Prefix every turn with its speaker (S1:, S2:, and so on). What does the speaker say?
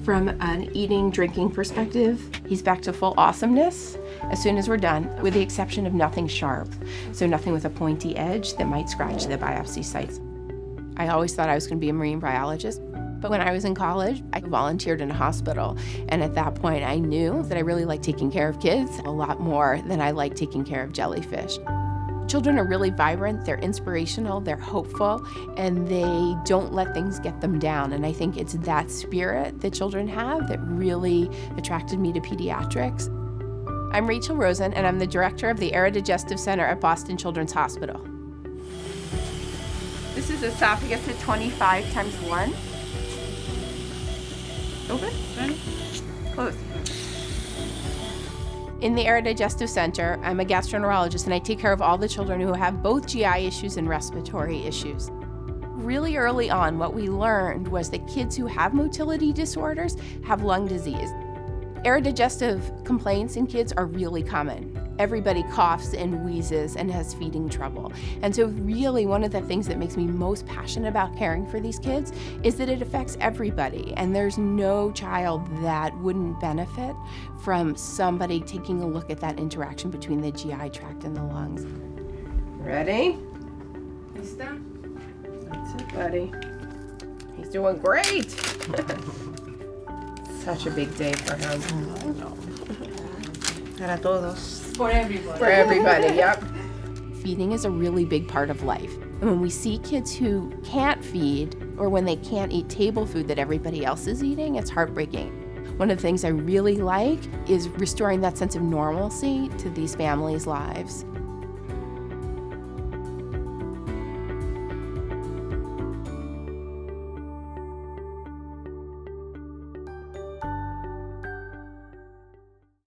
S1: From an eating, drinking perspective, he's back to full awesomeness as soon as we're done, with the exception of nothing sharp. So nothing with a pointy edge that might scratch the biopsy sites. I always thought I was going to be a marine biologist, but when I was in college, I volunteered in a hospital. And at that point, I knew that I really liked taking care of kids a lot more than I liked taking care of jellyfish. Children are really vibrant, they're inspirational, they're hopeful, and they don't let things get them down. And I think it's that spirit that children have that really attracted me to pediatrics. I'm Rachel Rosen, and I'm the director of the Aerodigestive Center at Boston Children's Hospital. This is esophagus at 25 times 1. Open? Ready? Close. In the Aerodigestive Center, I'm a gastroenterologist, and I take care of all the children who have both GI issues and respiratory issues. Really early on, what we learned was that kids who have motility disorders have lung disease. Aerodigestive complaints in kids are really common. Everybody coughs and wheezes and has feeding trouble. And so really one of the things that makes me most passionate about caring for these kids is that it affects everybody. And there's no child that wouldn't benefit from somebody taking a look at that interaction between the GI tract and the lungs. Ready? Lista? That's it, buddy. He's doing great. Such a big day for him.
S2: Para todos.
S3: For everybody.
S1: For everybody, yep. Feeding is a really big part of life. And when we see kids who can't feed, or when they can't eat table food that everybody else is eating, it's heartbreaking. One of the things I really like is restoring that sense of normalcy to these families' lives.